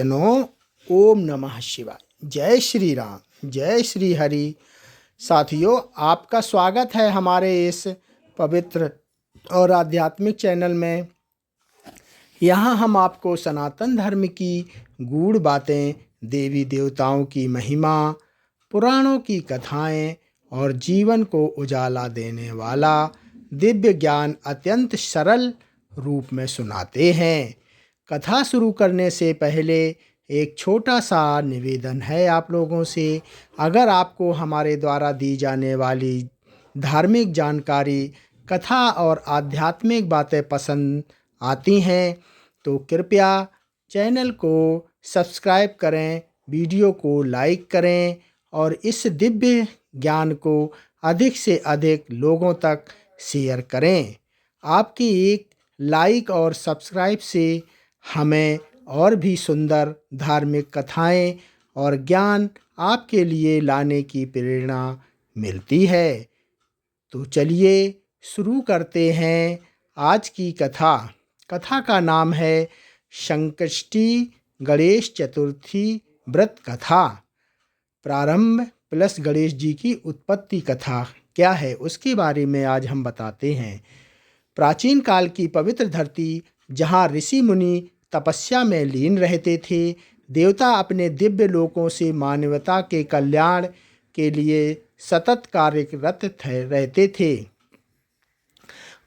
जनो ओम नमः शिवाय। जय श्री राम, जय श्री हरि। साथियों, आपका स्वागत है हमारे इस पवित्र और आध्यात्मिक चैनल में। यहाँ हम आपको सनातन धर्म की गूढ़ बातें, देवी देवताओं की महिमा, पुराणों की कथाएं और जीवन को उजाला देने वाला दिव्य ज्ञान अत्यंत सरल रूप में सुनाते हैं। कथा शुरू करने से पहले एक छोटा सा निवेदन है आप लोगों से। अगर आपको हमारे द्वारा दी जाने वाली धार्मिक जानकारी, कथा और आध्यात्मिक बातें पसंद आती हैं तो कृपया चैनल को सब्सक्राइब करें, वीडियो को लाइक करें और इस दिव्य ज्ञान को अधिक से अधिक लोगों तक शेयर करें। आपकी एक लाइक और सब्सक्राइब से हमें और भी सुंदर धार्मिक कथाएं और ज्ञान आपके लिए लाने की प्रेरणा मिलती है। तो चलिए शुरू करते हैं आज की कथा। कथा का नाम है संकष्टी गणेश चतुर्थी व्रत कथा। प्रारंभ प्लस गणेश जी की उत्पत्ति कथा क्या है उसके बारे में आज हम बताते हैं। प्राचीन काल की पवित्र धरती, जहाँ ऋषि मुनि तपस्या में लीन रहते थे, देवता अपने दिव्य लोकों से मानवता के कल्याण के लिए सतत कार्यरत रहते थे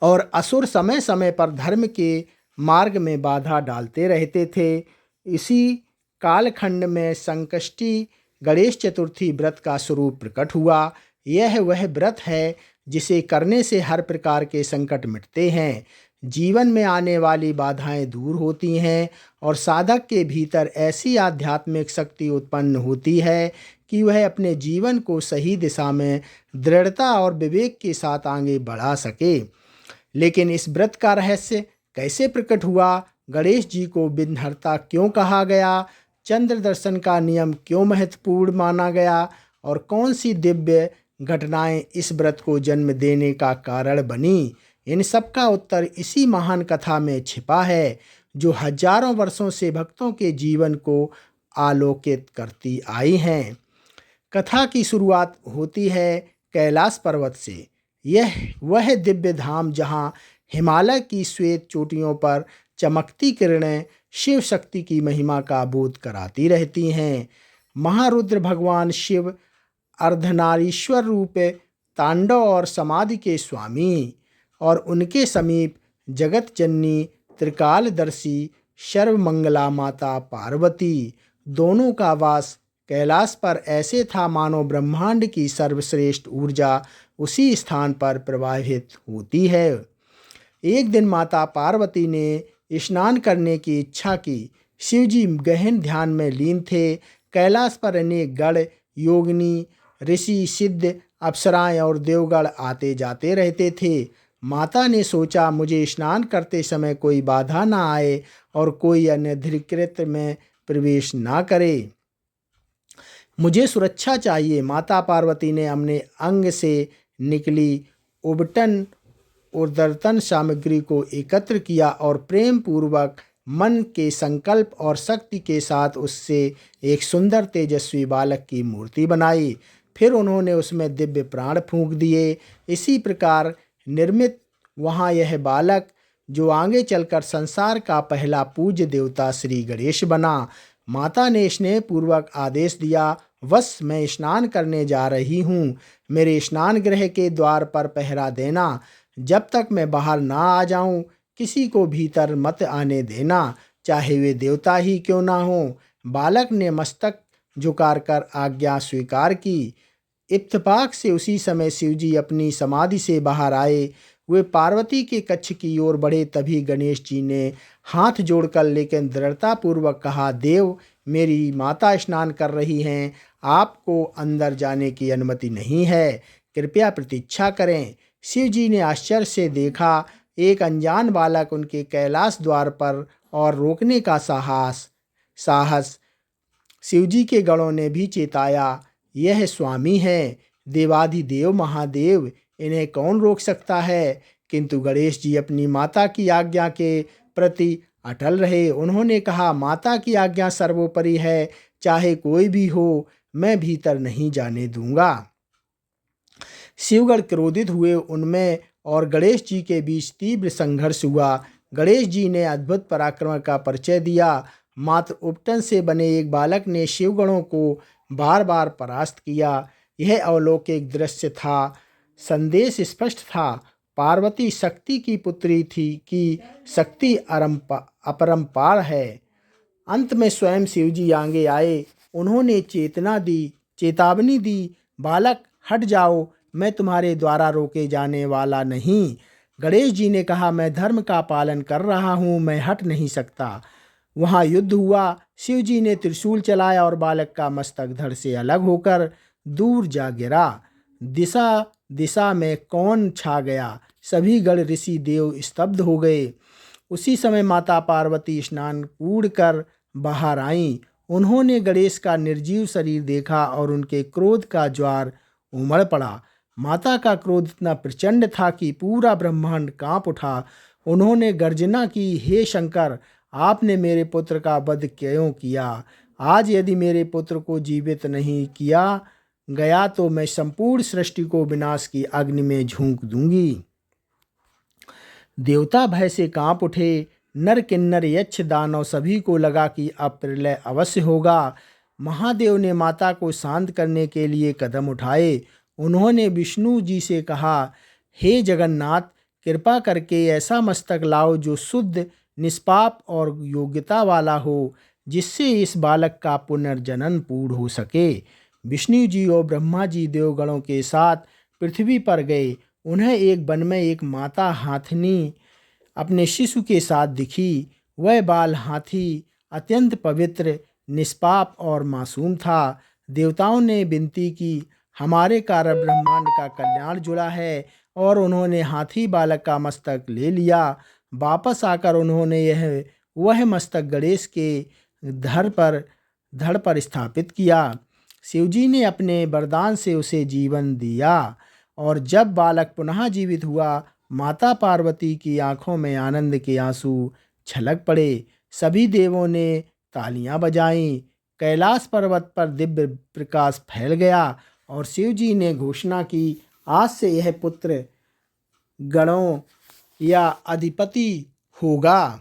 और असुर समय समय पर धर्म के मार्ग में बाधा डालते रहते थे। इसी कालखंड में संकष्टी गणेश चतुर्थी व्रत का स्वरूप प्रकट हुआ। यह वह व्रत है जिसे करने से हर प्रकार के संकट मिटते हैं, जीवन में आने वाली बाधाएं दूर होती हैं और साधक के भीतर ऐसी आध्यात्मिक शक्ति उत्पन्न होती है कि वह अपने जीवन को सही दिशा में दृढ़ता और विवेक के साथ आगे बढ़ा सके। लेकिन इस व्रत का रहस्य कैसे प्रकट हुआ? गणेश जी को विघ्नहर्ता क्यों कहा गया? चंद्र दर्शन का नियम क्यों महत्वपूर्ण माना गया? और कौन सी दिव्य घटनाएं इस व्रत को जन्म देने का कारण बनी? इन सब का उत्तर इसी महान कथा में छिपा है, जो हजारों वर्षों से भक्तों के जीवन को आलोकित करती आई हैं। कथा की शुरुआत होती है कैलाश पर्वत से। यह वह दिव्य धाम जहां हिमालय की श्वेत चोटियों पर चमकती किरणें शिव शक्ति की महिमा का बोध कराती रहती हैं। महारुद्र भगवान शिव अर्धनारीश्वर रूप तांडव और समाधि के स्वामी और उनके समीप जगत जननी त्रिकालदर्शी सर्वमंगला माता पार्वती, दोनों का वास कैलाश पर ऐसे था मानो ब्रह्मांड की सर्वश्रेष्ठ ऊर्जा उसी स्थान पर प्रवाहित होती है। एक दिन माता पार्वती ने स्नान करने की इच्छा की। शिवजी गहन ध्यान में लीन थे। कैलाश पर अनेक गण, योगिनी, ऋषि, सिद्ध, अप्सराएं और देवगण आते जाते रहते थे। माता ने सोचा, मुझे स्नान करते समय कोई बाधा ना आए और कोई अनधिकृत में प्रवेश ना करे। मुझे सुरक्षा चाहिए। माता पार्वती ने अपने अंग से निकली उबटन और दर्तन सामग्री को एकत्र किया और प्रेम पूर्वक मन के संकल्प और शक्ति के साथ उससे एक सुंदर तेजस्वी बालक की मूर्ति बनाई। फिर उन्होंने उसमें दिव्य प्राण फूंक दिए। इसी प्रकार निर्मित वहाँ यह बालक, जो आगे चलकर संसार का पहला पूज्य देवता श्री गणेश बना। माता ने स्नेह पूर्वक आदेश दिया, बस मैं स्नान करने जा रही हूँ। मेरे स्नान गृह के द्वार पर पहरा देना। जब तक मैं बाहर ना आ जाऊं, किसी को भीतर मत आने देना, चाहे वे देवता ही क्यों ना हो। बालक ने मस्तक झुकार कर आज्ञा स्वीकार की। इत्तेफाक से उसी समय शिवजी अपनी समाधि से बाहर आए। वे पार्वती के कक्ष की ओर बढ़े। तभी गणेश जी ने हाथ जोड़कर लेकिन दृढ़तापूर्वक कहा, देव, मेरी माता स्नान कर रही हैं, आपको अंदर जाने की अनुमति नहीं है, कृपया प्रतीक्षा करें। शिवजी ने आश्चर्य से देखा, एक अनजान बालक उनके कैलाश द्वार पर और रोकने का साहस शिवजी के गणों ने भी चेताया। यह स्वामी है, देवाधिदेव महादेव, इन्हें कौन रोक सकता है? किंतु गणेश जी अपनी माता की आज्ञा के प्रति अटल रहे। उन्होंने कहा, माता की आज्ञा सर्वोपरि है, चाहे कोई भी हो, मैं भीतर नहीं जाने दूंगा। शिवगढ़ क्रोधित हुए। उनमें और गणेश जी के बीच तीव्र संघर्ष हुआ। गणेश जी ने अद्भुत पराक्रम का परिचय दिया। मात्र उपटन से बने एक बालक ने शिवगणों को बार बार परास्त किया। यह अलौकिक दृश्य था। संदेश स्पष्ट था। पार्वती शक्ति की पुत्री थी कि शक्ति अपरंपार है। अंत में स्वयं शिवजी आगे आए। उन्होंने चेतावनी दी, बालक हट जाओ, मैं तुम्हारे द्वारा रोके जाने वाला नहीं। गणेश जी ने कहा, मैं धर्म का पालन कर रहा हूँ, मैं हट नहीं सकता। वहाँ युद्ध हुआ। शिवजी ने त्रिशूल चलाया और बालक का मस्तक धड़ से अलग होकर दूर जा गिरा। दिशा दिशा में कौन छा गया। सभी गण ऋषि देव स्तब्ध हो गए। उसी समय माता पार्वती स्नान पूर्ण कर बाहर आईं। उन्होंने गणेश का निर्जीव शरीर देखा और उनके क्रोध का ज्वार उमड़ पड़ा। माता का क्रोध इतना प्रचंड था कि पूरा ब्रह्मांड कांप उठा। उन्होंने गर्जना की, हे शंकर, आपने मेरे पुत्र का वध क्यों किया? आज यदि मेरे पुत्र को जीवित नहीं किया गया तो मैं संपूर्ण सृष्टि को विनाश की अग्नि में झोंक दूंगी। देवता भय से कांप उठे। नर किन्नर यक्ष दानव सभी को लगा कि अब प्रलय अवश्य होगा। महादेव ने माता को शांत करने के लिए कदम उठाए। उन्होंने विष्णु जी से कहा, हे जगन्नाथ, कृपा करके ऐसा मस्तक लाओ जो शुद्ध, निष्पाप और योग्यता वाला हो, जिससे इस बालक का पुनर्जनन पूर्ण हो सके। विष्णु जी और ब्रह्मा जी देवगणों के साथ पृथ्वी पर गए। उन्हें एक वन में एक माता हाथिनी अपने शिशु के साथ दिखी। वह बाल हाथी अत्यंत पवित्र, निष्पाप और मासूम था। देवताओं ने विनती की, हमारे कारण ब्रह्मांड का कल्याण जुड़ा है, और उन्होंने हाथी बालक का मस्तक ले लिया। वापस आकर उन्होंने वह मस्तक गणेश के धड़ पर स्थापित किया। शिवजी ने अपने वरदान से उसे जीवन दिया, और जब बालक पुनः जीवित हुआ, माता पार्वती की आंखों में आनंद के आंसू छलक पड़े। सभी देवों ने तालियां बजाईं। कैलाश पर्वत पर दिव्य प्रकाश फैल गया और शिवजी ने घोषणा की, आज से यह पुत्र गणों या अधिपति होगा।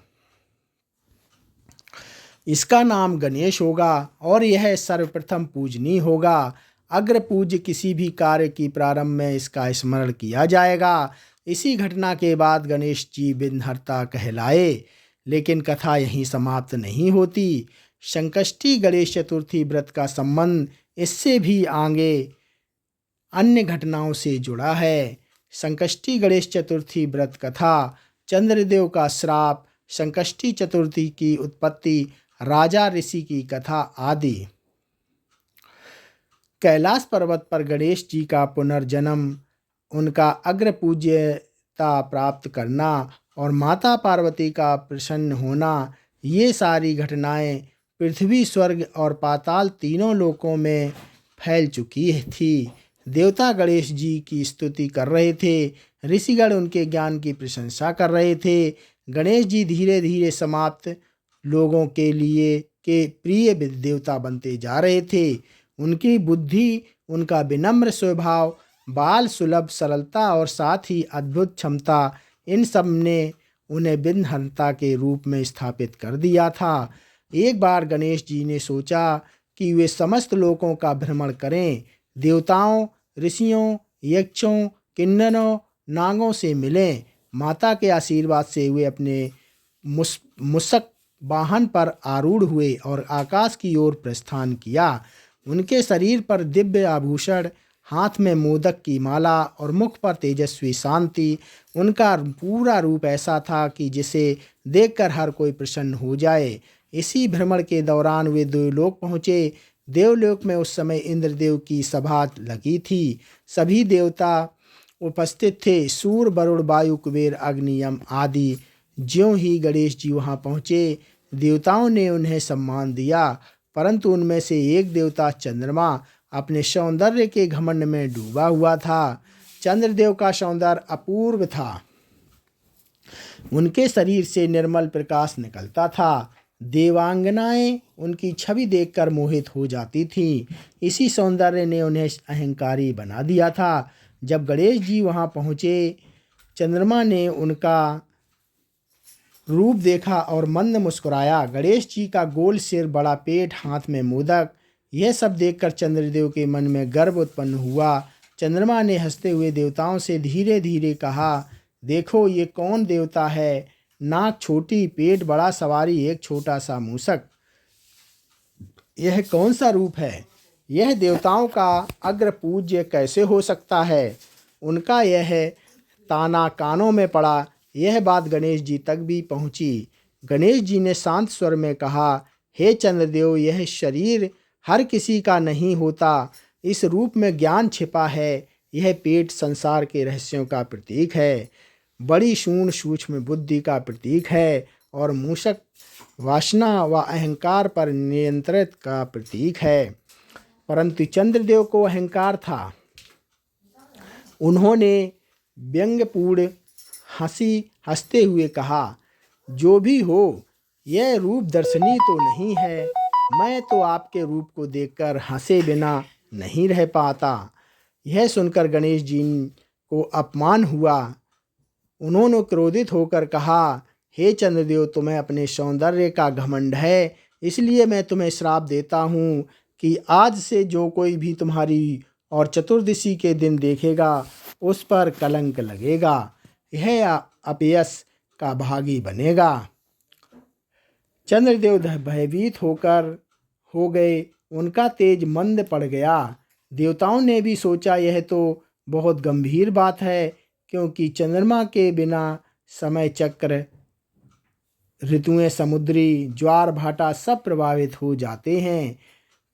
इसका नाम गणेश होगा और यह सर्वप्रथम पूजनीय होगा। अग्र पूज्य किसी भी कार्य की प्रारंभ में इसका स्मरण किया जाएगा। इसी घटना के बाद गणेश जी विघ्नहर्ता कहलाए। लेकिन कथा यहीं समाप्त नहीं होती। संकष्टी गणेश चतुर्थी व्रत का संबंध इससे भी आगे अन्य घटनाओं से जुड़ा है। संकष्टी गणेश चतुर्थी व्रत कथा, चंद्रदेव का श्राप, संकष्टी चतुर्थी की उत्पत्ति, राजा ऋषि की कथा आदि। कैलाश पर्वत पर गणेश जी का पुनर्जन्म, उनका अग्र पूज्यता प्राप्त करना और माता पार्वती का प्रसन्न होना, ये सारी घटनाएं पृथ्वी, स्वर्ग और पाताल तीनों लोकों में फैल चुकी थी। देवता गणेश जी की स्तुति कर रहे थे। ऋषिगण उनके ज्ञान की प्रशंसा कर रहे थे। गणेश जी धीरे धीरे समाप्त लोगों के लिए के प्रिय देवता बनते जा रहे थे। उनकी बुद्धि, उनका विनम्र स्वभाव, बाल सुलभ सरलता और साथ ही अद्भुत क्षमता, इन सब ने उन्हें विघ्नहर्ता के रूप में स्थापित कर दिया था। एक बार गणेश जी ने सोचा कि वे समस्त लोकों का भ्रमण करें, देवताओं, ऋषियों, यक्षों, किन्नरों, नागों से मिलें। माता के आशीर्वाद से वे अपने मुसक वाहन पर आरूढ़ हुए और आकाश की ओर प्रस्थान किया। उनके शरीर पर दिव्य आभूषण, हाथ में मोदक की माला और मुख पर तेजस्वी शांति। उनका पूरा रूप ऐसा था कि जिसे देखकर हर कोई प्रसन्न हो जाए। इसी भ्रमण के दौरान वे देवलोक पहुँचे। देवलोक में उस समय इंद्रदेव की सभा लगी थी। सभी देवता उपस्थित थे, सूर्य, वरुण, वायु, कुबेर, अग्नि, यम आदि। ज्यों ही गणेश जी वहाँ पहुँचे, देवताओं ने उन्हें सम्मान दिया, परंतु उनमें से एक देवता चंद्रमा अपने सौंदर्य के घमंड में डूबा हुआ था। चंद्रदेव का सौंदर्य अपूर्व था। उनके शरीर से निर्मल प्रकाश निकलता था। देवांगनाएं उनकी छवि देखकर मोहित हो जाती थीं। इसी सौंदर्य ने उन्हें अहंकारी बना दिया था। जब गणेश जी वहां पहुंचे, चंद्रमा ने उनका रूप देखा और मंद मुस्कुराया। गणेश जी का गोल सिर, बड़ा पेट, हाथ में मोदक, यह सब देखकर चंद्रदेव के मन में गर्व उत्पन्न हुआ। चंद्रमा ने हंसते हुए देवताओं से धीरे धीरे कहा, देखो ये कौन देवता है? नाक छोटी, पेट बड़ा, सवारी एक छोटा सा मूषक। यह कौन सा रूप है? यह देवताओं का अग्र पूज्य कैसे हो सकता है? उनका यह ताना कानों में पड़ा। यह बात गणेश जी तक भी पहुंची। गणेश जी ने शांत स्वर में कहा, हे चंद्रदेव, यह शरीर हर किसी का नहीं होता। इस रूप में ज्ञान छिपा है। यह पेट संसार के रहस्यों का प्रतीक है, बड़ी शून्य सूक्ष्म बुद्धि का प्रतीक है, और मूषक वासना व अहंकार पर नियंत्रित का प्रतीक है। परंतु चंद्रदेव को अहंकार था। उन्होंने व्यंग्यपूर्ण हंसते हुए कहा, जो भी हो, यह रूप दर्शनीय तो नहीं है। मैं तो आपके रूप को देखकर हंसे बिना नहीं रह पाता। यह सुनकर गणेश जी को अपमान हुआ। उन्होंने क्रोधित होकर कहा, हे चंद्रदेव, तुम्हें अपने सौंदर्य का घमंड है, इसलिए मैं तुम्हें श्राप देता हूँ कि आज से जो कोई भी तुम्हारी और चतुर्दशी के दिन देखेगा, उस पर कलंक लगेगा। यह अपयश का भागी बनेगा। चंद्रदेव भयभीत हो गए। उनका तेज मंद पड़ गया। देवताओं ने भी सोचा, यह तो बहुत गंभीर बात है, क्योंकि चंद्रमा के बिना समय चक्र, ऋतुएं, समुद्री ज्वार भाटा सब प्रभावित हो जाते हैं।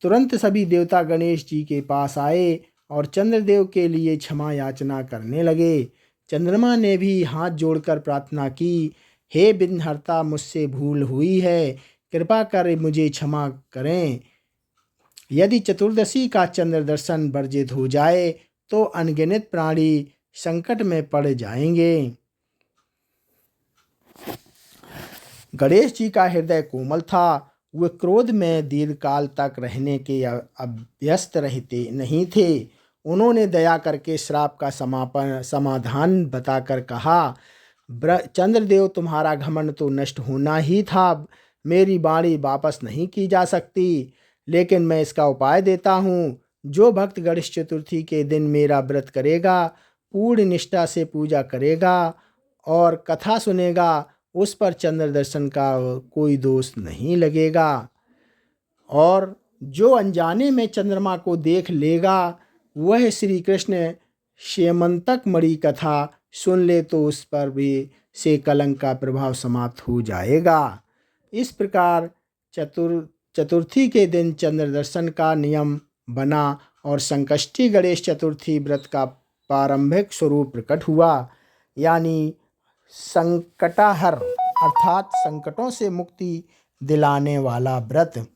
तुरंत सभी देवता गणेश जी के पास आए और चंद्रदेव के लिए क्षमा याचना करने लगे। चंद्रमा ने भी हाथ जोड़कर प्रार्थना की, हे विघ्नहर्ता, मुझसे भूल हुई है, कृपा कर मुझे क्षमा करें। यदि चतुर्दशी का चंद्र दर्शन वर्जित हो जाए तो अनगिनत प्राणी संकट में पड़ जाएंगे। गणेश जी का हृदय कोमल था। वे क्रोध में दीर्घकाल तक रहने के अभ्यस्त रहते नहीं थे। उन्होंने दया करके श्राप का समाधान बताकर कहा, चंद्रदेव, तुम्हारा घमंड तो नष्ट होना ही था। मेरी वाणी वापस नहीं की जा सकती, लेकिन मैं इसका उपाय देता हूँ। जो भक्त गणेश चतुर्थी के दिन मेरा व्रत करेगा, पूर्ण निष्ठा से पूजा करेगा और कथा सुनेगा, उस पर चंद्र दर्शन का कोई दोष नहीं लगेगा। और जो अनजाने में चंद्रमा को देख लेगा, वह श्री कृष्ण श्यमंतक मणि कथा सुन ले तो उस पर भी से कलंक का प्रभाव समाप्त हो जाएगा। इस प्रकार चतुर्थी के दिन चंद्र दर्शन का नियम बना और संकष्टी गणेश चतुर्थी व्रत का प्रारंभिक स्वरूप प्रकट हुआ, यानी संकटाहर अर्थात संकटों से मुक्ति दिलाने वाला व्रत।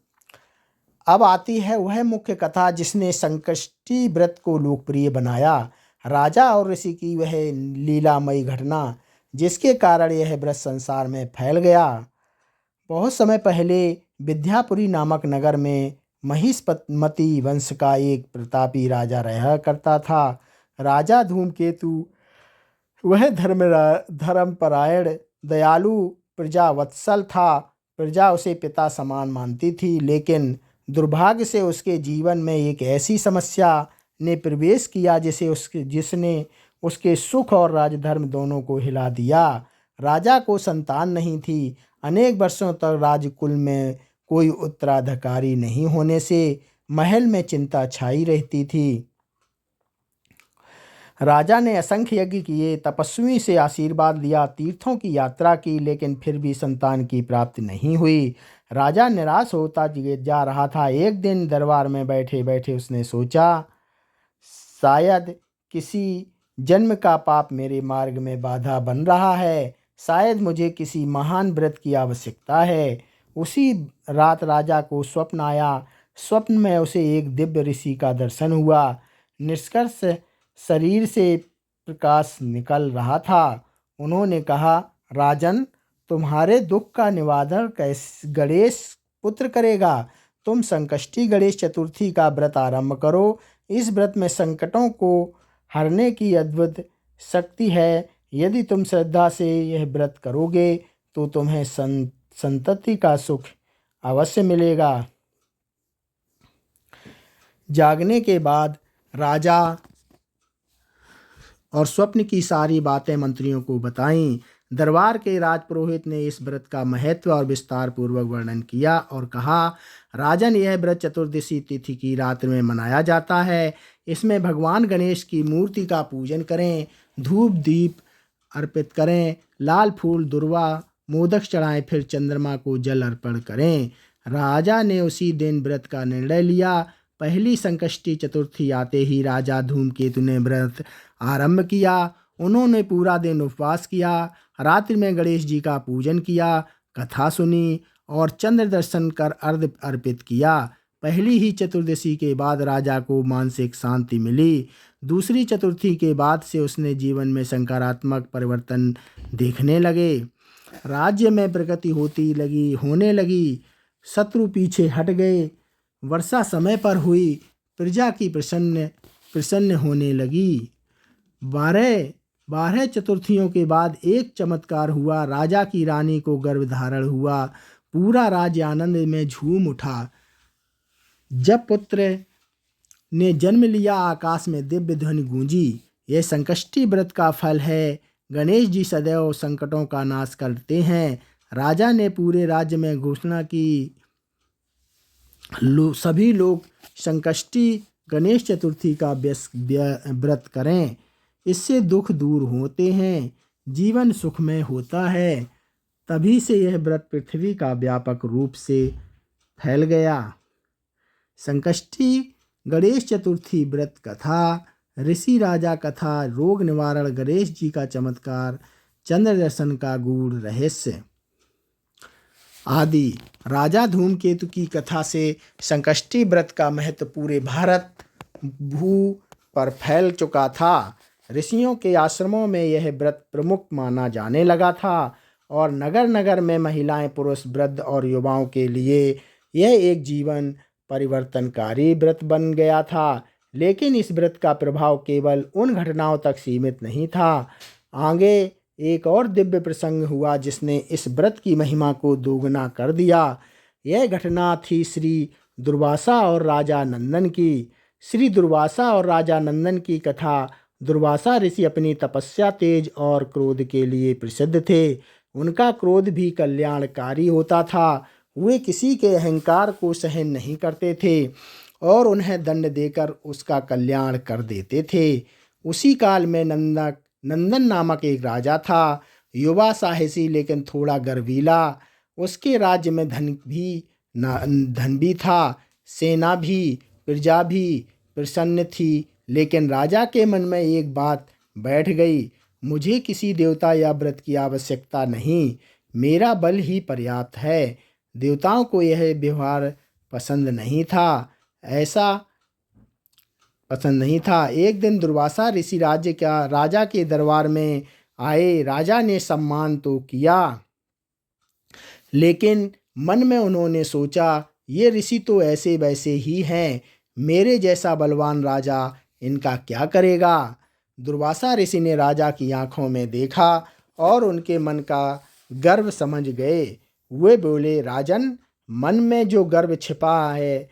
अब आती है वह मुख्य कथा जिसने संकष्टी व्रत को लोकप्रिय बनाया, राजा और ऋषि की वह लीलामयी घटना जिसके कारण यह व्रत संसार में फैल गया। बहुत समय पहले विद्यापुरी नामक नगर में महिष्मती वंश का एक प्रतापी राजा रहा करता था। राजा धूमकेतु वह धर्मपरायण, दयालु, प्रजावत्सल था। प्रजा उसे पिता समान मानती थी, लेकिन दुर्भाग्य से उसके जीवन में एक ऐसी समस्या ने प्रवेश किया जिसने उसके सुख और राजधर्म दोनों को हिला दिया। राजा को संतान नहीं थी। अनेक वर्षों तक राजकुल में कोई उत्तराधिकारी नहीं होने से महल में चिंता छाई रहती थी। राजा ने असंख्य यज्ञ किए, तपस्वी से आशीर्वाद लिया, तीर्थों की यात्रा की, लेकिन फिर भी संतान की प्राप्ति नहीं हुई। राजा निराश होता जा रहा था। एक दिन दरबार में बैठे बैठे उसने सोचा, शायद किसी जन्म का पाप मेरे मार्ग में बाधा बन रहा है। शायद मुझे किसी महान व्रत की आवश्यकता है। उसी रात राजा को स्वप्न आया। स्वप्न में उसे एक दिव्य ऋषि का दर्शन हुआ। निष्कर्ष शरीर से प्रकाश निकल रहा था। उन्होंने कहा, राजन, तुम्हारे दुख का निवारण कैसे गणेश पुत्र करेगा। तुम संकष्टी गणेश चतुर्थी का व्रत आरंभ करो। इस व्रत में संकटों को हरने की अद्भुत शक्ति है। यदि तुम श्रद्धा से यह व्रत करोगे तो तुम्हें संतति का सुख अवश्य मिलेगा। जागने के बाद राजा और स्वप्न की सारी बातें मंत्रियों को बताईं। दरबार के राजपुरोहित ने इस व्रत का महत्व और विस्तार पूर्वक वर्णन किया और कहा, राजन, यह व्रत चतुर्दशी तिथि की रात में मनाया जाता है। इसमें भगवान गणेश की मूर्ति का पूजन करें, धूप दीप अर्पित करें, लाल फूल दुर्वा मोदक चढ़ाएं, फिर चंद्रमा को जल अर्पण करें। राजा ने उसी दिन व्रत का निर्णय लिया। पहली संकष्टी चतुर्थी आते ही राजा धूमकेतु ने व्रत आरंभ किया। उन्होंने पूरा दिन उपवास किया, रात्रि में गणेश जी का पूजन किया, कथा सुनी और चंद्र दर्शन कर अर्घ्य अर्पित किया। पहली ही चतुर्दशी के बाद राजा को मानसिक शांति मिली। दूसरी चतुर्थी के बाद से उसने जीवन में सकारात्मक परिवर्तन देखने लगे। राज्य में प्रगति होने लगी। शत्रु पीछे हट गए। वर्षा समय पर हुई। प्रजा की प्रसन्न होने लगी। 12 चतुर्थियों के बाद एक चमत्कार हुआ। राजा की रानी को गर्भधारण हुआ। पूरा राज्य आनंद में झूम उठा। जब पुत्र ने जन्म लिया, आकाश में दिव्य ध्वनि गूंजी। यह संकष्टी व्रत का फल है। गणेश जी सदैव संकटों का नाश करते हैं। राजा ने पूरे राज्य में घोषणा की, सभी लोग संकष्टी गणेश चतुर्थी का व्रत करें। इससे दुख दूर होते हैं, जीवन सुखमय होता है। तभी से यह व्रत पृथ्वी का व्यापक रूप से फैल गया। संकष्टी गणेश चतुर्थी व्रत कथा, ऋषि राजा कथा, रोग निवारण, गणेश जी का चमत्कार, चंद्र दर्शन का गूढ़ रहस्य आदि। राजा धूमकेतु की कथा से संकष्टी व्रत का महत्व पूरे भारत भू पर फैल चुका था। ऋषियों के आश्रमों में यह व्रत प्रमुख माना जाने लगा था और नगर नगर में महिलाएं, पुरुष, वृद्ध और युवाओं के लिए यह एक जीवन परिवर्तनकारी व्रत बन गया था। लेकिन इस व्रत का प्रभाव केवल उन घटनाओं तक सीमित नहीं था। आगे एक और दिव्य प्रसंग हुआ जिसने इस व्रत की महिमा को दोगुना कर दिया। यह घटना थी श्री दुर्वासा और राजा नंदन की। श्री दुर्वासा और राजा नंदन की कथा। दुर्वासा ऋषि अपनी तपस्या, तेज और क्रोध के लिए प्रसिद्ध थे। उनका क्रोध भी कल्याणकारी होता था। वे किसी के अहंकार को सहन नहीं करते थे और उन्हें दंड देकर उसका कल्याण कर देते थे। उसी काल में नंदन नामक एक राजा था, युवा, साहसी लेकिन थोड़ा गर्वीला। उसके राज्य में धन भी था, सेना भी, प्रजा भी प्रसन्न थी। लेकिन राजा के मन में एक बात बैठ गई, मुझे किसी देवता या व्रत की आवश्यकता नहीं, मेरा बल ही पर्याप्त है। देवताओं को यह व्यवहार पसंद नहीं था। एक दिन दुर्वासा ऋषि राजा के दरबार में आए। राजा ने सम्मान तो किया, लेकिन मन में उन्होंने सोचा, ये ऋषि तो ऐसे वैसे ही हैं, मेरे जैसा बलवान राजा इनका क्या करेगा। दुर्वासा ऋषि ने राजा की आंखों में देखा और उनके मन का गर्व समझ गए। वे बोले, राजन, मन में जो गर्व छिपा है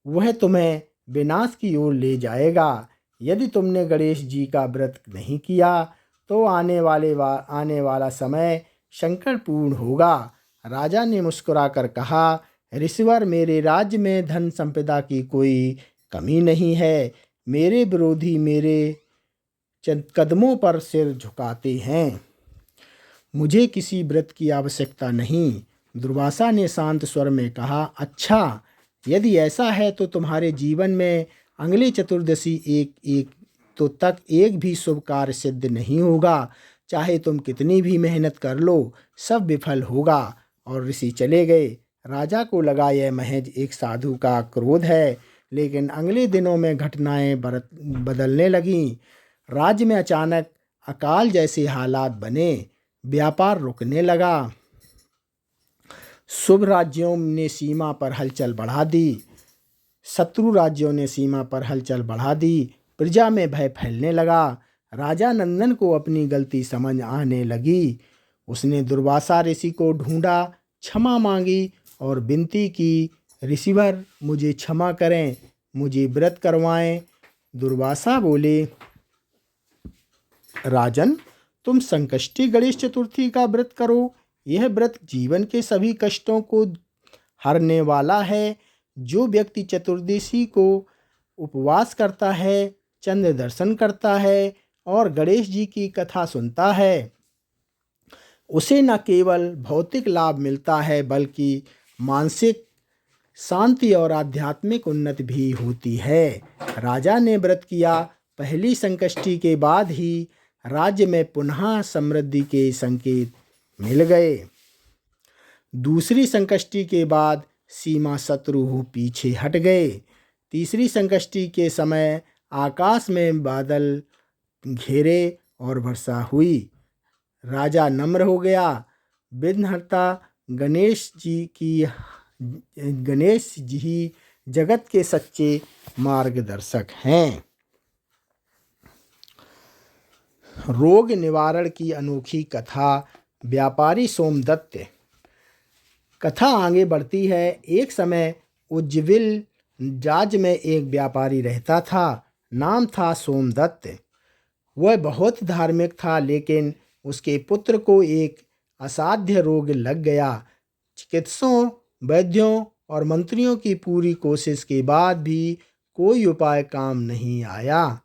वह तुम्हें विनाश की ओर ले जाएगा। यदि तुमने गणेश जी का व्रत नहीं किया तो आने वाला समय संकटपूर्ण होगा। राजा ने मुस्कुराकर कहा, ऋषिवर, मेरे राज्य में धन संपदा की कोई कमी नहीं है। मेरे विरोधी मेरे कदमों पर सिर झुकाते हैं। मुझे किसी व्रत की आवश्यकता नहीं। दुर्वासा ने शांत स्वर में कहा, अच्छा, यदि ऐसा है तो तुम्हारे जीवन में अगली चतुर्दशी तक एक भी शुभ कार्य सिद्ध नहीं होगा। चाहे तुम कितनी भी मेहनत कर लो, सब विफल होगा। और ऋषि चले गए। राजा को लगा यह महज एक साधु का क्रोध है। लेकिन अगले दिनों में घटनाएं बदलने लगीं। राज्य में अचानक अकाल जैसे हालात बने। व्यापार रुकने लगा। शुभ राज्यों ने सीमा पर हलचल बढ़ा दी, शत्रु राज्यों ने सीमा पर हलचल बढ़ा दी। प्रजा में भय फैलने लगा। राजा नंदन को अपनी गलती समझ आने लगी। उसने दुर्वासा ऋषि को ढूंढा, क्षमा मांगी और विनती की, ऋषिवर मुझे क्षमा करें, मुझे व्रत करवाएं। दुर्वासा बोले, राजन, तुम संकष्टी गणेश चतुर्थी का व्रत करो। यह व्रत जीवन के सभी कष्टों को हरने वाला है। जो व्यक्ति चतुर्दशी को उपवास करता है, चंद्र दर्शन करता है और गणेश जी की कथा सुनता है, उसे न केवल भौतिक लाभ मिलता है बल्कि मानसिक शांति और आध्यात्मिक उन्नति भी होती है। राजा ने व्रत किया। पहली संकष्टी के बाद ही राज्य में पुनः समृद्धि के संकेत मिल गए। दूसरी संकष्टी के बाद सीमा शत्रु पीछे हट गए। तीसरी संकष्टी के समय आकाश में बादल घेरे और वर्षा हुई। राजा नम्र हो गया। विघ्नहर्ता गणेश जी जगत के सच्चे मार्गदर्शक हैं। रोग निवारण की अनोखी कथा। व्यापारी सोमदत्त। कथा आगे बढ़ती है। एक समय उज्जविल राज्य में एक व्यापारी रहता था। नाम था सोमदत्त। वह बहुत धार्मिक था, लेकिन उसके पुत्र को एक असाध्य रोग लग गया। चिकित्सकों, वैद्यों और मंत्रियों की पूरी कोशिश के बाद भी कोई उपाय काम नहीं आया।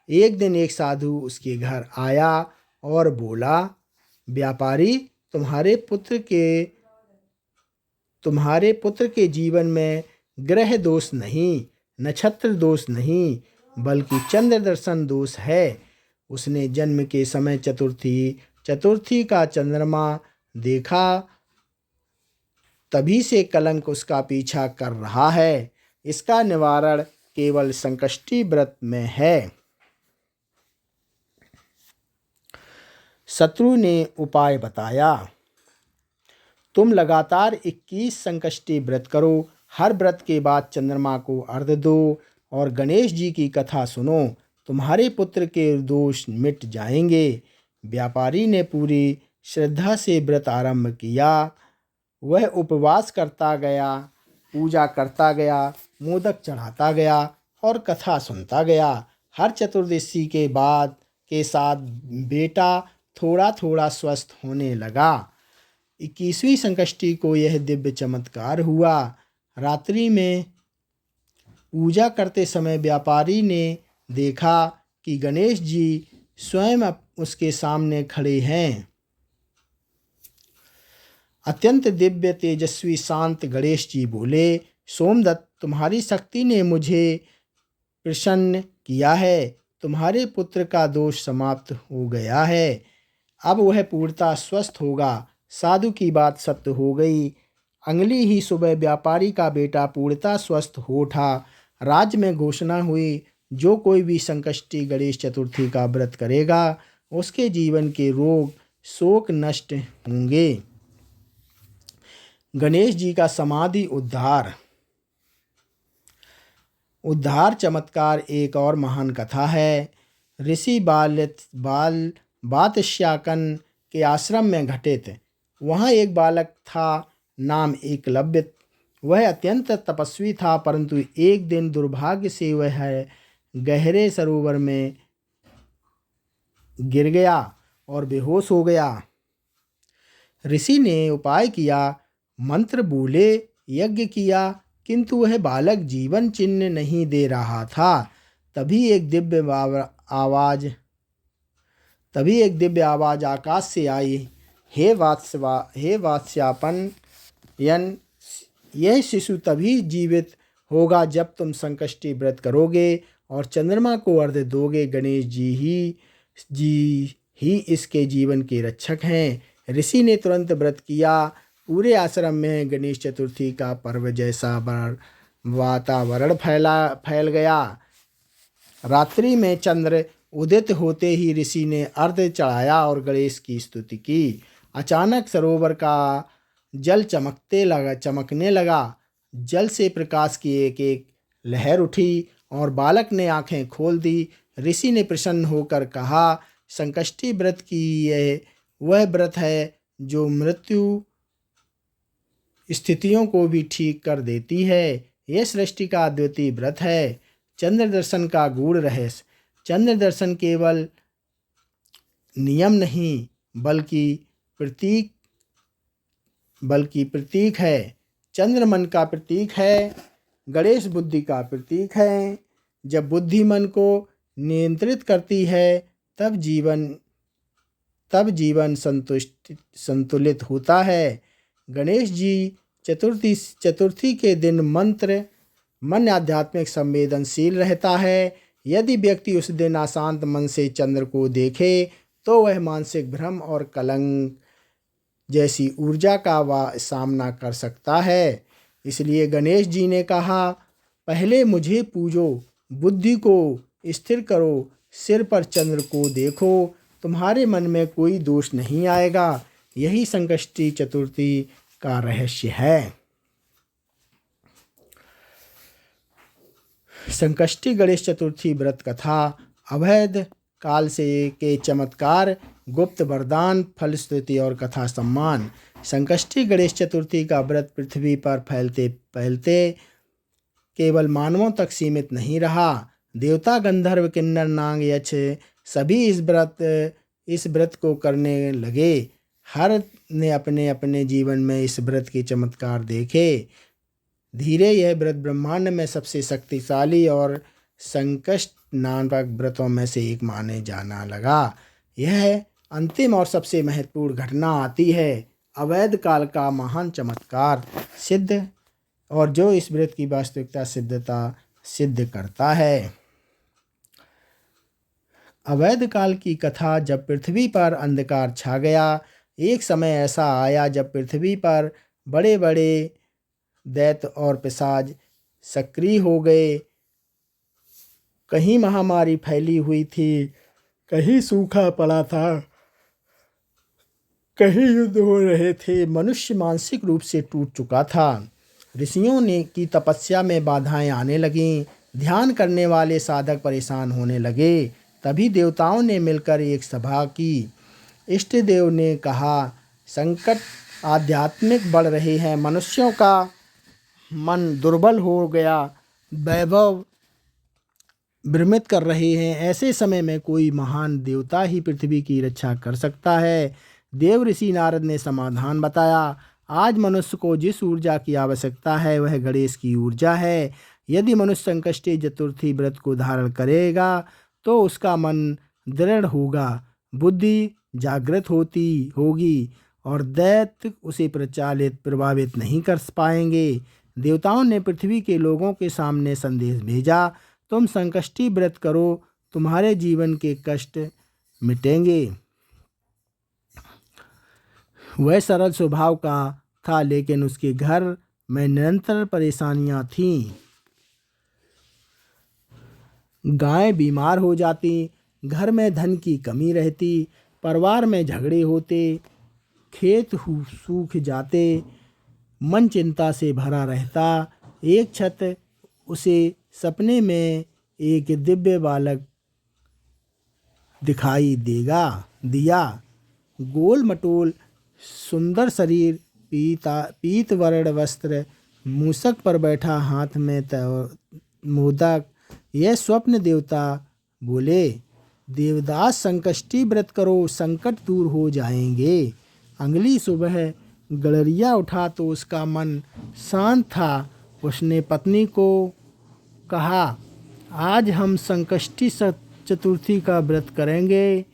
एक दिन एक साधु उसके घर आया और बोला, व्यापारी, तुम्हारे पुत्र के जीवन में ग्रह दोष नहीं, नक्षत्र दोष नहीं, बल्कि चंद्र दर्शन दोष है। उसने जन्म के समय चतुर्थी का चंद्रमा देखा, तभी से कलंक उसका पीछा कर रहा है। इसका निवारण केवल संकष्टी व्रत में है। शत्रु ने उपाय बताया, तुम लगातार 21 संकष्टी व्रत करो। हर व्रत के बाद चंद्रमा को अर्घ्य दो और गणेश जी की कथा सुनो। तुम्हारे पुत्र के दोष मिट जाएंगे। व्यापारी ने पूरी श्रद्धा से व्रत आरंभ किया। वह उपवास करता गया, पूजा करता गया, मोदक चढ़ाता गया और कथा सुनता गया। हर चतुर्दशी के साथ बेटा थोड़ा थोड़ा स्वस्थ होने लगा। 21वीं संकष्टी को यह दिव्य चमत्कार हुआ। रात्रि में पूजा करते समय व्यापारी ने देखा कि गणेश जी स्वयं उसके सामने खड़े हैं। अत्यंत दिव्य, तेजस्वी, शांत गणेश जी बोले, सोमदत्त, तुम्हारी शक्ति ने मुझे प्रसन्न किया है। तुम्हारे पुत्र का दोष समाप्त हो गया है। अब वह पूर्णतः स्वस्थ होगा। साधु की बात सत्य हो गई। अगली ही सुबह व्यापारी का बेटा पूर्णतः स्वस्थ हो उठा। राज्य में घोषणा हुई, जो कोई भी संकष्टी गणेश चतुर्थी का व्रत करेगा, उसके जीवन के रोग शोक नष्ट होंगे। गणेश जी का समाधि उद्धार चमत्कार एक और महान कथा है। ऋषि बातश्याकन के आश्रम में घटित। वहाँ एक बालक था, नाम एकलव्य। वह अत्यंत तपस्वी था, परंतु एक दिन दुर्भाग्य से वह गहरे सरोवर में गिर गया और बेहोश हो गया। ऋषि ने उपाय किया, मंत्र बोले, यज्ञ किया, किंतु वह बालक जीवन चिन्ह नहीं दे रहा था। तभी एक दिव्य आवाज आकाश से आई, हे वात्स्यापन, यह शिशु तभी जीवित होगा जब तुम संकष्टी व्रत करोगे और चंद्रमा को अर्घ्य दोगे। गणेश जी ही इसके जीवन के रक्षक हैं। ऋषि ने तुरंत व्रत किया। पूरे आश्रम में गणेश चतुर्थी का पर्व जैसा वातावरण फैल गया। रात्रि में चंद्र उदित होते ही ऋषि ने अर्घ्य चढ़ाया और गणेश की स्तुति की। अचानक सरोवर का जल चमकने लगा। जल से प्रकाश की एक एक लहर उठी और बालक ने आंखें खोल दी। ऋषि ने प्रसन्न होकर कहा, संकष्टी व्रत की यह वह व्रत है जो मृत्यु स्थितियों को भी ठीक कर देती है। यह सृष्टि का अद्वितीय व्रत है। चंद्र दर्शन का गूढ़ रहस्य। चंद्र दर्शन केवल नियम नहीं बल्कि प्रतीक है। चंद्र मन का प्रतीक है, गणेश बुद्धि का प्रतीक है। जब बुद्धि मन को नियंत्रित करती है तब जीवन संतुलित होता है। गणेश जी चतुर्थी के दिन मन आध्यात्मिक संवेदनशील रहता है। यदि व्यक्ति उस दिन अशांत मन से चंद्र को देखे तो वह मानसिक भ्रम और कलंक जैसी ऊर्जा का सामना कर सकता है। इसलिए गणेश जी ने कहा, पहले मुझे पूजो, बुद्धि को स्थिर करो, सिर पर चंद्र को देखो, तुम्हारे मन में कोई दोष नहीं आएगा। यही संकष्टी चतुर्थी का रहस्य है। संकष्टी गणेश चतुर्थी व्रत कथा। अवैध काल से के चमत्कार, गुप्त वरदान, फलश्रुति और कथा सम्मान। संकष्टी गणेश चतुर्थी का व्रत पृथ्वी पर फैलते फैलते केवल मानवों तक सीमित नहीं रहा। देवता, गंधर्व, किन्नर, नाग, यक्ष सभी इस व्रत को करने लगे। हर ने अपने अपने जीवन में इस व्रत के चमत्कार देखे। धीरे यह व्रत ब्रह्मांड में सबसे शक्तिशाली और संकष्ट नामक व्रतों में से एक माने जाना लगा। यह अंतिम और सबसे महत्वपूर्ण घटना आती है, अवैध काल का महान चमत्कार सिद्ध, और जो इस व्रत की वास्तविकता सिद्ध करता है। अवैध काल की कथा। जब पृथ्वी पर अंधकार छा गया, एक समय ऐसा आया जब पृथ्वी पर बड़े बड़े दैत्य और पिशाच सक्रिय हो गए। कहीं महामारी फैली हुई थी, कहीं सूखा पड़ा था, कहीं युद्ध हो रहे थे। मनुष्य मानसिक रूप से टूट चुका था। ऋषियों की तपस्या में बाधाएं आने लगीं। ध्यान करने वाले साधक परेशान होने लगे। तभी देवताओं ने मिलकर एक सभा की। इष्ट देव ने कहा, संकट आध्यात्मिक बढ़ रहे हैं, मनुष्यों का मन दुर्बल हो गया, वैभव भ्रमित कर रहे हैं। ऐसे समय में कोई महान देवता ही पृथ्वी की रक्षा कर सकता है। देव ऋषि नारद ने समाधान बताया, आज मनुष्य को जिस ऊर्जा की आवश्यकता है वह गणेश की ऊर्जा है। यदि मनुष्य संकष्टी चतुर्थी व्रत को धारण करेगा तो उसका मन दृढ़ होगा, बुद्धि जागृत होगी और दैत्य उसे प्रभावित नहीं कर पाएंगे। देवताओं ने पृथ्वी के लोगों के सामने संदेश भेजा, तुम संकष्टी व्रत करो, तुम्हारे जीवन के कष्ट मिटेंगे। वह सरल स्वभाव का था, लेकिन उसके घर में निरंतर परेशानियां थीं। गायें बीमार हो जाती, घर में धन की कमी रहती, परिवार में झगड़े होते, खेत सूख जाते, मन चिंता से भरा रहता। एक छत उसे सपने में एक दिव्य बालक दिखाई दिया। गोल मटोल सुंदर शरीर, पीत वर्ण वस्त्र, मूसक पर बैठा, हाथ में मोदक। यह स्वप्न देवता बोले, देवदास संकष्टी व्रत करो, संकट दूर हो जाएंगे। अगली सुबह गड़रिया उठा तो उसका मन शांत था। उसने पत्नी को कहा, आज हम संकष्टी चतुर्थी का व्रत करेंगे,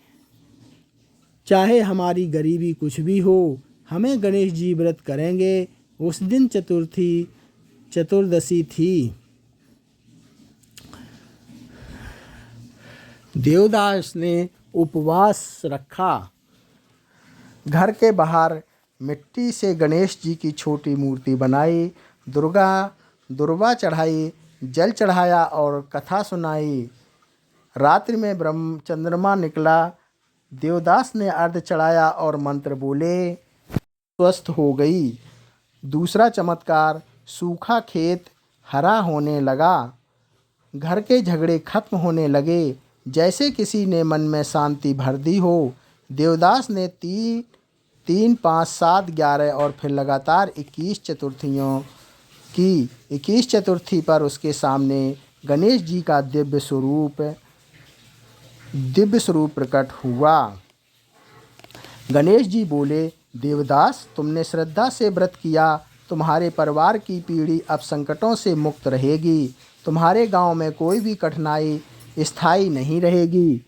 चाहे हमारी गरीबी कुछ भी हो, हमें गणेश जी व्रत करेंगे। उस दिन चतुर्दशी थी। देवदास ने उपवास रखा। घर के बाहर मिट्टी से गणेश जी की छोटी मूर्ति बनाई, दुर्वा चढ़ाई, जल चढ़ाया और कथा सुनाई। रात्रि में ब्रह्म चंद्रमा निकला। देवदास ने अर्घ चढ़ाया और मंत्र बोले, स्वस्थ हो गई। दूसरा चमत्कार, सूखा खेत हरा होने लगा। घर के झगड़े खत्म होने लगे, जैसे किसी ने मन में शांति भर दी हो। देवदास ने 3, 5, 7, 11 और फिर लगातार 21 चतुर्थियों की। 21 चतुर्थी पर उसके सामने गणेश जी का दिव्य स्वरूप प्रकट हुआ। गणेश जी बोले, देवदास, तुमने श्रद्धा से व्रत किया, तुम्हारे परिवार की पीढ़ी अब संकटों से मुक्त रहेगी। तुम्हारे गांव में कोई भी कठिनाई स्थायी नहीं रहेगी।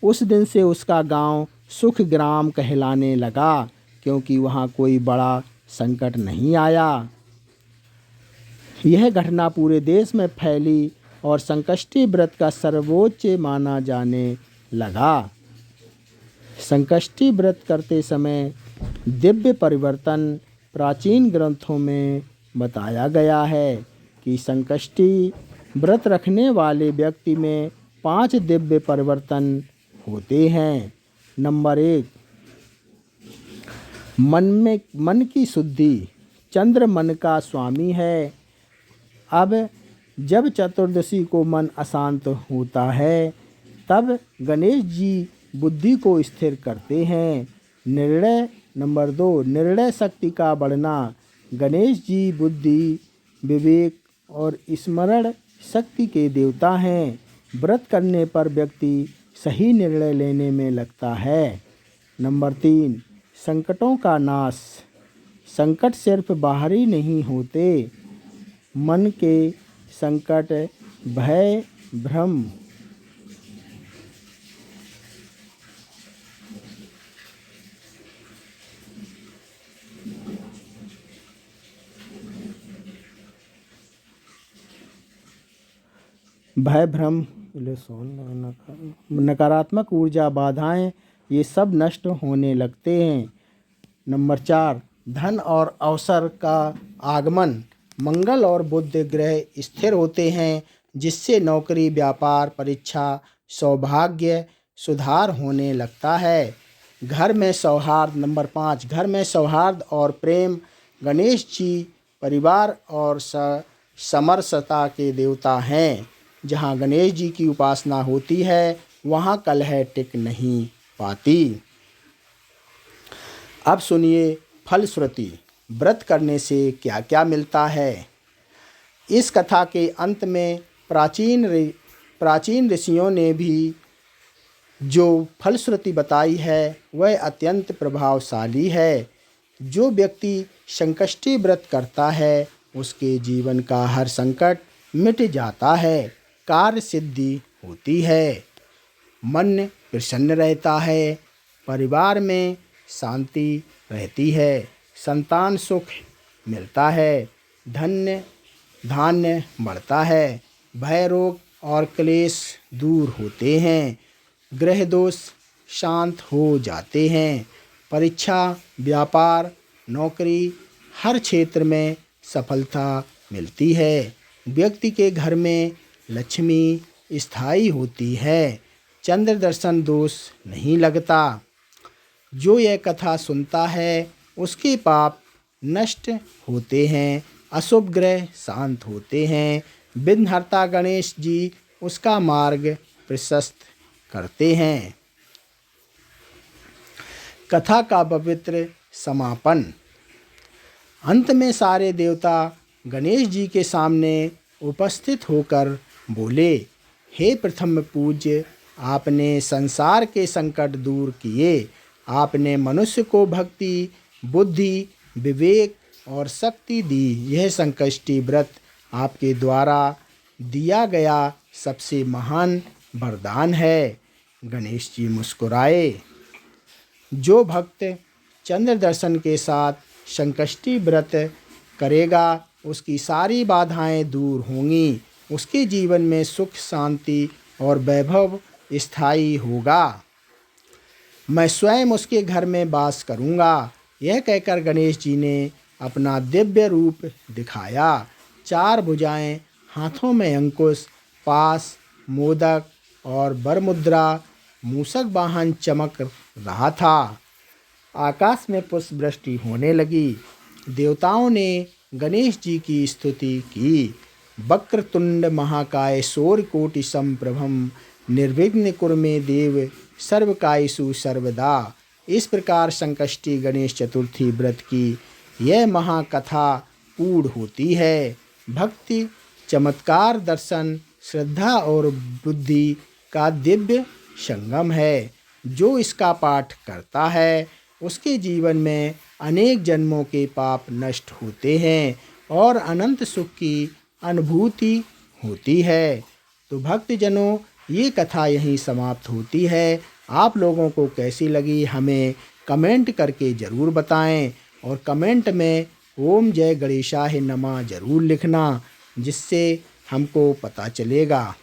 उस दिन से उसका गांव सुख ग्राम कहलाने लगा, क्योंकि वहां कोई बड़ा संकट नहीं आया। यह घटना पूरे देश में फैली और संकष्टी व्रत का सर्वोच्च माना जाने लगा। संकष्टी व्रत करते समय दिव्य परिवर्तन प्राचीन ग्रंथों में बताया गया है कि संकष्टी व्रत रखने वाले व्यक्ति में 5 दिव्य परिवर्तन होते हैं। नंबर 1, मन की शुद्धि। चंद्र मन का स्वामी है। अब जब चतुर्दशी को मन अशांत होता है, तब गणेश जी बुद्धि को स्थिर करते हैं। नंबर 2, निर्णय शक्ति का बढ़ना। गणेश जी बुद्धि, विवेक और स्मरण शक्ति के देवता हैं। व्रत करने पर व्यक्ति सही निर्णय लेने में लगता है। नंबर 3, संकटों का नाश। संकट सिर्फ बाहरी नहीं होते, मन के संकट, भय, भ्रम, नकारात्मक ऊर्जा, बाधाएं, ये सब नष्ट होने लगते हैं। नंबर 4, धन और अवसर का आगमन। मंगल और बुध ग्रह स्थिर होते हैं, जिससे नौकरी, व्यापार, परीक्षा, सौभाग्य, सुधार होने लगता है। घर में सौहार्द। नंबर 5, घर में सौहार्द और प्रेम। गणेश जी परिवार और समरसता के देवता हैं। जहाँ गणेश जी की उपासना होती है, वहाँ कलह टिक नहीं पाती। अब सुनिए फलश्रुति, व्रत करने से क्या क्या मिलता है। इस कथा के अंत में प्राचीन ऋषियों ने भी जो फलश्रुति बताई है, वह अत्यंत प्रभावशाली है। जो व्यक्ति संकष्टी व्रत करता है, उसके जीवन का हर संकट मिट जाता है, कार्य सिद्धि होती है, मन प्रसन्न रहता है, परिवार में शांति रहती है, संतान सुख मिलता है, धान्य बढ़ता है, भय, रोग और क्लेश दूर होते हैं, ग्रह दोष शांत हो जाते हैं, परीक्षा, व्यापार, नौकरी, हर क्षेत्र में सफलता मिलती है, व्यक्ति के घर में लक्ष्मी स्थायी होती है, चंद्र दर्शन दोष नहीं लगता। जो यह कथा सुनता है, उसके पाप नष्ट होते हैं, अशुभ ग्रह शांत होते हैं, विघ्नहर्ता गणेश जी उसका मार्ग प्रशस्त करते हैं। कथा का पवित्र समापन। अंत में सारे देवता गणेश जी के सामने उपस्थित होकर बोले, हे प्रथम पूज्य, आपने संसार के संकट दूर किए। आपने मनुष्य को भक्ति, बुद्धि, विवेक और शक्ति दी। यह संकष्टी व्रत आपके द्वारा दिया गया सबसे महान वरदान है। गणेश जी मुस्कुराए। जो भक्त चंद्र दर्शन के साथ संकष्टी व्रत करेगा, उसकी सारी बाधाएं दूर होंगी, उसके जीवन में सुख, शांति और वैभव स्थायी होगा। मैं स्वयं उसके घर में वास करूंगा। यह कहकर गणेश जी ने अपना दिव्य रूप दिखाया। 4 भुजाएं, हाथों में अंकुश, पास मोदक, और वरमुद्रा मूषक वाहन चमक रहा था। आकाश में पुष्प वृष्टि होने लगी। देवताओं ने गणेश जी की स्तुति की। वक्रतुंड महाकाय सूर्यकोटि समप्रभम निर्विघ्न कुरु मे देव सर्वकायेषु सर्वदा। इस प्रकार संकष्टी गणेश चतुर्थी व्रत की यह महाकथा पूर्ण होती है। भक्ति, चमत्कार, दर्शन, श्रद्धा और बुद्धि का दिव्य संगम है। जो इसका पाठ करता है उसके जीवन में अनेक जन्मों के पाप नष्ट होते हैं और अनंत सुख की अनुभूति होती है। तो भक्तजनों, ये कथा यहीं समाप्त होती है। आप लोगों को कैसी लगी हमें कमेंट करके ज़रूर बताएं और कमेंट में ओम जय गणेशाय नमः ज़रूर लिखना, जिससे हमको पता चलेगा।